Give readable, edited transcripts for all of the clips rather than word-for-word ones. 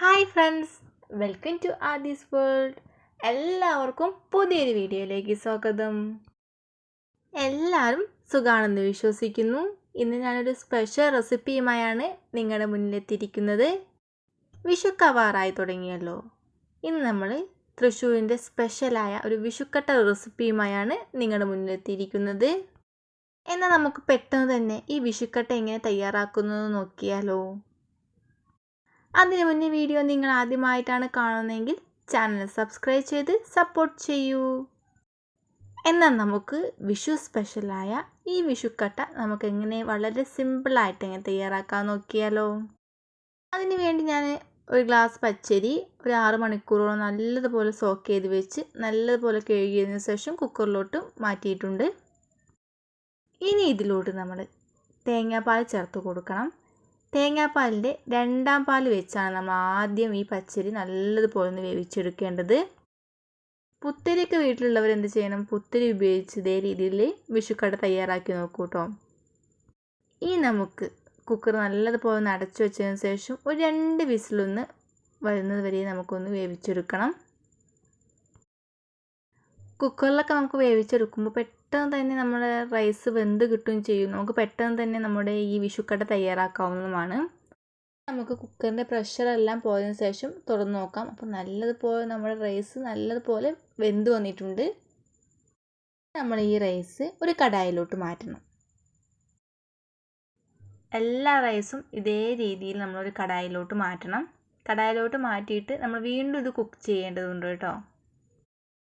Hi friends, welcome to Aadi's world. എല്ലാവർക്കും പുതിയൊരു വീഡിയോയിലേക്ക് സ്വാഗതം. എല്ലാവരും സുഖാണെന്ന് വിശ്വസിക്കുന്നു. ഇന്ന് ഞാനൊരു സ്പെഷ്യൽ റെസിപ്പിയുമായാണ് നിങ്ങളുടെ മുന്നിലെത്തിയിരിക്കുന്നത്. വിഷുക്കവാറായി തുടങ്ങിയല്ലോ. ഇന്ന് നമ്മൾ തൃശ്ശൂരിൻ്റെ സ്പെഷ്യലായ ഒരു വിഷുക്കട്ട റെസിപ്പിയുമായാണ് നിങ്ങളുടെ മുന്നിലെത്തിയിരിക്കുന്നത്. എന്നാൽ നമുക്ക് പെട്ടെന്ന് തന്നെ ഈ വിഷുക്കട്ട എങ്ങനെ തയ്യാറാക്കുന്നത് നോക്കിയാലോ. അതിനു മുന്നേ വീഡിയോ നിങ്ങൾ ആദ്യമായിട്ടാണ് കാണുന്നതെങ്കിൽ ചാനൽ സബ്സ്ക്രൈബ് ചെയ്ത് സപ്പോർട്ട് ചെയ്യൂ. എന്നാൽ നമുക്ക് വിഷു സ്പെഷ്യലായ ഈ വിഷുക്കട്ട നമുക്ക് എങ്ങനെ വളരെ സിമ്പിളായിട്ട് എങ്ങനെ തയ്യാറാക്കാൻ നോക്കിയാലോ. അതിനു വേണ്ടി ഞാൻ ഒരു ഗ്ലാസ് പച്ചരി ഒരു 6 മണിക്കൂറോളം നല്ലതുപോലെ സോക്ക് ചെയ്ത് വെച്ച് നല്ലതുപോലെ കഴുകിയതിന് ശേഷം കുക്കറിലോട്ട് മാറ്റിയിട്ടുണ്ട്. ഇനി ഇതിലോട്ട് നമ്മൾ തേങ്ങാപ്പാൽ ചേർത്ത് കൊടുക്കണം. തേങ്ങാപ്പാലിൻ്റെ 2ാം പാൽ വെച്ചാണ് നമ്മൾ ആദ്യം ഈ പച്ചരി നല്ലതുപോലെ ഒന്ന് വേവിച്ചെടുക്കേണ്ടത്. പുത്തരിയൊക്കെ വീട്ടിലുള്ളവർ എന്ത് ചെയ്യണം, പുത്തരി ഉപയോഗിച്ച് ഇതേ രീതിയിൽ വിഷുക്കട തയ്യാറാക്കി നോക്കൂ കേട്ടോ. ഇനി നമുക്ക് കുക്കർ നല്ലതുപോലെ ഒന്ന് അടച്ചു വെച്ചതിന് ശേഷം ഒരു 2 വിസിലൊന്ന് വരുന്നത് വരെ നമുക്കൊന്ന് വേവിച്ചെടുക്കണം. കുക്കറിലൊക്കെ നമുക്ക് വേവിച്ചെടുക്കുമ്പോൾ പെട്ടെന്ന് തന്നെ നമ്മുടെ റൈസ് വെന്ത് കിട്ടുകയും ചെയ്യും. നമുക്ക് പെട്ടെന്ന് തന്നെ നമ്മുടെ ഈ വിഷുക്കട തയ്യാറാക്കാവുന്നതുമാണ്. നമുക്ക് കുക്കറിൻ്റെ പ്രഷറെല്ലാം പോയതിന് ശേഷം തുറന്ന് നോക്കാം. അപ്പോൾ നല്ലതുപോലെ നമ്മുടെ റൈസ് നല്ലതുപോലെ വെന്ത് വന്നിട്ടുണ്ട്. നമ്മൾ ഈ റൈസ് ഒരു കടായിലോട്ട് മാറ്റണം. എല്ലാ റൈസും ഇതേ രീതിയിൽ നമ്മളൊരു കടായിലോട്ട് മാറ്റണം. കടായിലോട്ട് മാറ്റിയിട്ട് നമ്മൾ വീണ്ടും ഇത് കുക്ക് ചെയ്യേണ്ടതുണ്ട് കേട്ടോ.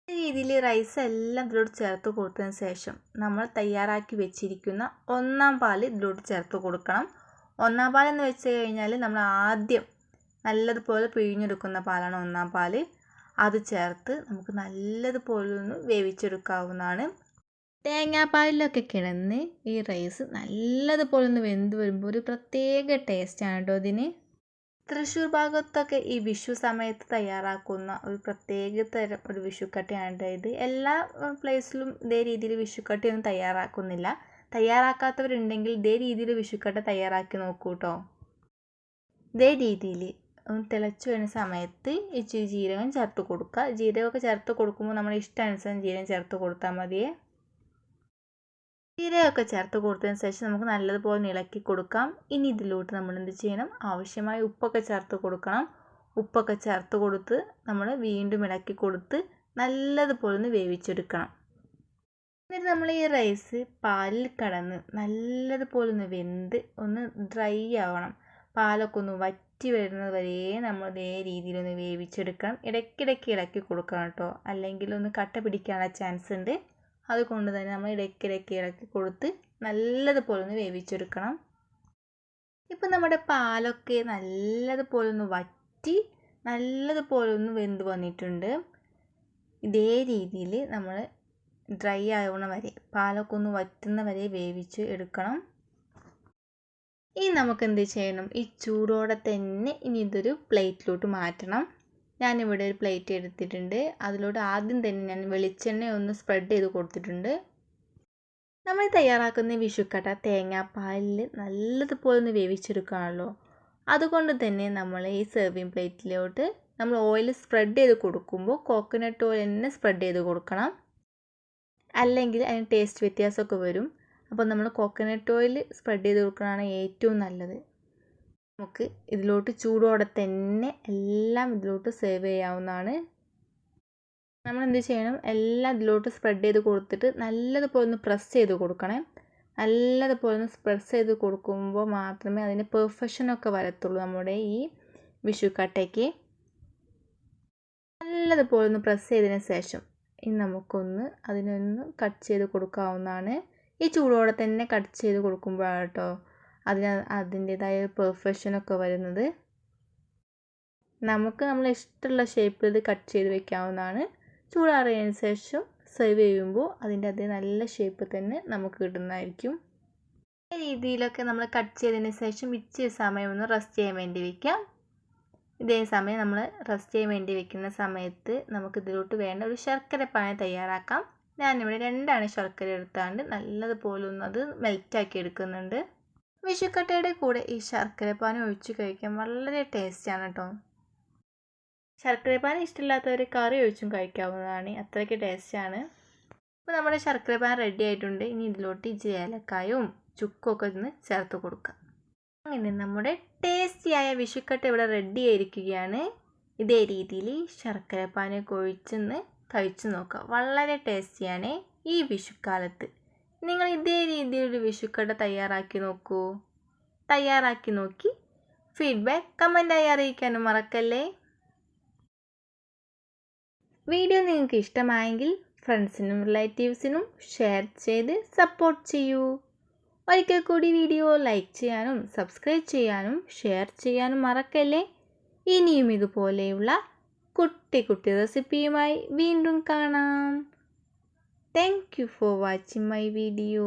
ഈ രീതിയിൽ റൈസ് എല്ലാം ഇതിലോട്ട് ചേർത്ത് കൊടുത്തതിന് ശേഷം നമ്മൾ തയ്യാറാക്കി വെച്ചിരിക്കുന്ന 1ാം പാൽ ഇതിലോട്ട് ചേർത്ത് കൊടുക്കണം. 1ാം പാൽ എന്ന് വെച്ച് കഴിഞ്ഞാൽ നമ്മൾ ആദ്യം നല്ലതുപോലെ പിഴിഞ്ഞെടുക്കുന്ന പാലാണ് 1ാം പാൽ. അത് ചേർത്ത് നമുക്ക് നല്ലതുപോലെ ഒന്ന് വേവിച്ചെടുക്കാവുന്നതാണ്. തേങ്ങാപ്പാലിലൊക്കെ കിടന്ന് ഈ റൈസ് നല്ലതുപോലെ ഒന്ന് വെന്ത് വരുമ്പോൾ ഒരു പ്രത്യേക ടേസ്റ്റാണ് കേട്ടോ ഇതിന്. തൃശ്ശൂർ ഭാഗത്തൊക്കെ ഈ വിഷു സമയത്ത് തയ്യാറാക്കുന്ന ഒരു പ്രത്യേക തരം ഒരു വിഷുക്കട്ടയാണ് ഇത്. എല്ലാ പ്ലേസിലും ഇതേ രീതിയിൽ വിഷുക്കട്ടയൊന്നും തയ്യാറാക്കുന്നില്ല. തയ്യാറാക്കാത്തവരുണ്ടെങ്കിൽ ഇതേ രീതിയിൽ വിഷുക്കട്ട തയ്യാറാക്കി നോക്കൂ കേട്ടോ. ഇതേ രീതിയിൽ ഒന്ന് തിളച്ച് വരുന്ന സമയത്ത് ഇച്ചിരി ജീരകം ചേർത്ത് കൊടുക്കുക. ജീരകമൊക്കെ ചേർത്ത് കൊടുക്കുമ്പോൾ നമ്മുടെ ഇഷ്ടാനുസരണം ജീരകം ചേർത്ത് കൊടുത്താൽ മതിയേ. ജീരകമൊക്കെ ചേർത്ത് കൊടുത്തതിന് ശേഷം നമുക്ക് നല്ലതുപോലെ ഇളക്കി കൊടുക്കാം. ഇനി ഇതിലോട്ട് നമ്മൾ എന്ത് ചെയ്യണം, ആവശ്യമായ ഉപ്പൊക്കെ ചേർത്ത് കൊടുക്കണം. ഉപ്പൊക്കെ ചേർത്ത് കൊടുത്ത് നമ്മൾ വീണ്ടും ഇളക്കി കൊടുത്ത് നല്ലതുപോലെ ഒന്ന് വേവിച്ചെടുക്കണം. എന്നിട്ട് നമ്മൾ ഈ റൈസ് പാലിൽ കടന്ന് നല്ലതുപോലെ ഒന്ന് വെന്ത് ഒന്ന് ഡ്രൈ ആവണം. പാലൊക്കെ ഒന്ന് വറ്റി വരുന്നത് വരെ നമ്മൾ ഇതേ രീതിയിലൊന്ന് വേവിച്ചെടുക്കണം. ഇടയ്ക്കിടയ്ക്ക് ഇളക്കി കൊടുക്കണം കേട്ടോ, അല്ലെങ്കിൽ ഒന്ന് കട്ട പിടിക്കാനുള്ള ചാൻസ് ഉണ്ട്. അതുകൊണ്ട് തന്നെ നമ്മൾ ഇടയ്ക്കിടയ്ക്ക് ഇളക്കി കൊടുത്ത് നല്ലതുപോലെ ഒന്ന് വേവിച്ചെടുക്കണം. ഇപ്പം നമ്മുടെ പാലൊക്കെ നല്ലതുപോലെ ഒന്ന് വറ്റി നല്ലതുപോലെ ഒന്ന് വെന്ത് വന്നിട്ടുണ്ട്. ഇതേ രീതിയിൽ നമ്മൾ ഡ്രൈ ആവണ വരെ പാലൊക്കെ ഒന്ന് വറ്റുന്ന വരെ വേവിച്ച് എടുക്കണം. ഇനി നമുക്ക് എന്ത് ചെയ്യണം, ഈ ചൂടോടെ തന്നെ ഇനി ഇതൊരു പ്ലേറ്റിലോട്ട് മാറ്റണം. ഞാനിവിടെ ഒരു പ്ലേറ്റ് എടുത്തിട്ടുണ്ട്. അതിലോട്ട് ആദ്യം തന്നെ ഞാൻ വെളിച്ചെണ്ണ ഒന്ന് സ്പ്രെഡ് ചെയ്ത് കൊടുത്തിട്ടുണ്ട്. നമ്മൾ തയ്യാറാക്കുന്ന വിഷുക്കട്ട തേങ്ങാപ്പാലിൽ നല്ലതുപോലെ ഒന്ന് വേവിച്ചെടുക്കുകയാണല്ലോ. അതുകൊണ്ട് തന്നെ നമ്മൾ ഈ സെർവിങ് പ്ലേറ്റിലോട്ട് നമ്മൾ ഓയിൽ സ്പ്രെഡ് ചെയ്ത് കൊടുക്കുമ്പോൾ കോക്കനട്ട് ഓയിൽ തന്നെ സ്പ്രെഡ് ചെയ്ത് കൊടുക്കണം. അല്ലെങ്കിൽ അതിന് ടേസ്റ്റ് വ്യത്യാസമൊക്കെ വരും. അപ്പോൾ നമ്മൾ കോക്കനട്ട് ഓയിൽ സ്പ്രെഡ് ചെയ്ത് കൊടുക്കുന്നതാണ് ഏറ്റവും നല്ലത്. നമുക്ക് ഇതിലോട്ട് ചൂടോടെ തന്നെ എല്ലാം ഇതിലോട്ട് സെർവ് ചെയ്യാവുന്നതാണ്. നമ്മൾ എന്ത് ചെയ്യണം, എല്ലാം ഇതിലോട്ട് സ്പ്രെഡ് ചെയ്ത് കൊടുത്തിട്ട് നല്ലതുപോലെ ഒന്ന് പ്രസ് ചെയ്ത് കൊടുക്കണേ. നല്ലതുപോലെ ഒന്ന് പ്രസ് ചെയ്ത് കൊടുക്കുമ്പോൾ മാത്രമേ അതിന് പെർഫെക്ഷനൊക്കെ വരത്തുള്ളൂ നമ്മുടെ ഈ വിഷുക്കട്ടയ്ക്ക്. നല്ലതുപോലെ ഒന്ന് പ്രസ് ചെയ്തതിന് ശേഷം ഇനി നമുക്കൊന്ന് അതിനൊന്ന് കട്ട് ചെയ്ത് കൊടുക്കാവുന്നതാണ്. ഈ ചൂടോടെ തന്നെ കട്ട് ചെയ്ത് കൊടുക്കുമ്പോഴാണ് കേട്ടോ അതിൻ്റേതായ പെർഫെക്ഷനൊക്കെ വരുന്നത്. നമുക്ക് നമ്മളെ ഇഷ്ടമുള്ള ഷേപ്പിൽ ഇത് കട്ട് ചെയ്ത് വെക്കാവുന്നതാണ്. ചൂടാറിയതിന് ശേഷം സെർവ് ചെയ്യുമ്പോൾ അതിൻ്റെ അതേ നല്ല ഷേപ്പ് തന്നെ നമുക്ക് കിട്ടുന്നതായിരിക്കും. ഈ രീതിയിലൊക്കെ നമ്മൾ കട്ട് ചെയ്തതിന് ശേഷം ഇച്ചിരി സമയം ഒന്ന് റെസ്റ്റ് ചെയ്യാൻ വേണ്ടി വയ്ക്കാം. ഇതേ സമയം നമ്മൾ റെസ്റ്റ് ചെയ്യാൻ വേണ്ടി വെക്കുന്ന സമയത്ത് നമുക്ക് ഇതിലോട്ട് വേണ്ട ഒരു ശർക്കര പാനി തയ്യാറാക്കാം. ഞാനിവിടെ 2 ശർക്കര എടുത്താണ്ട് നല്ലതുപോലെ ഒന്ന് അത് മെൽറ്റാക്കി എടുക്കുന്നുണ്ട്. വിഷുക്കട്ടയുടെ കൂടെ ഈ ശർക്കരപ്പാനി ഒഴിച്ച് കഴിക്കാൻ വളരെ ടേസ്റ്റാണ് കേട്ടോ. ശർക്കരപ്പാൻ ഇഷ്ടമില്ലാത്തവർ കറി ഒഴിച്ചും കഴിക്കാവുന്നതാണ്, അത്രയ്ക്ക് ടേസ്റ്റാണ്. അപ്പോൾ നമ്മുടെ ശർക്കരപ്പാൻ റെഡി ആയിട്ടുണ്ട്. ഇനി ഇതിലോട്ട് ഇച്ചിരി ഏലക്കായും ചുക്കൊക്കെ ഒന്ന് ചേർത്ത് കൊടുക്കാം. അങ്ങനെ നമ്മുടെ ടേസ്റ്റിയായ വിഷുക്കട്ട ഇവിടെ റെഡി ആയിരിക്കുകയാണ്. ഇതേ രീതിയിൽ ശർക്കരപ്പാനൊക്കെ ഒഴിച്ചൊന്ന് കഴിച്ചു നോക്കാം. വളരെ ടേസ്റ്റിയാണ്. ഈ വിഷുക്കാലത്ത് നിങ്ങൾ ഇതേ രീതിയിലൊരു വിഷുക്കട്ട തയ്യാറാക്കി നോക്കൂ. തയ്യാറാക്കി നോക്കി ഫീഡ്ബാക്ക് കമൻറ്റായി അറിയിക്കാനും മറക്കല്ലേ. വീഡിയോ നിങ്ങൾക്ക് ഇഷ്ടമായെങ്കിൽ ഫ്രണ്ട്സിനും റിലേറ്റീവ്സിനും ഷെയർ ചെയ്ത് സപ്പോർട്ട് ചെയ്യൂ. ഒരിക്കൽ കൂടി വീഡിയോ ലൈക്ക് ചെയ്യാനും സബ്സ്ക്രൈബ് ചെയ്യാനും ഷെയർ ചെയ്യാനും മറക്കല്ലേ. ഇനിയും ഇതുപോലെയുള്ള കുട്ടി കുട്ടി റെസിപ്പിയുമായി വീണ്ടും കാണാം. Thank you for watching my video.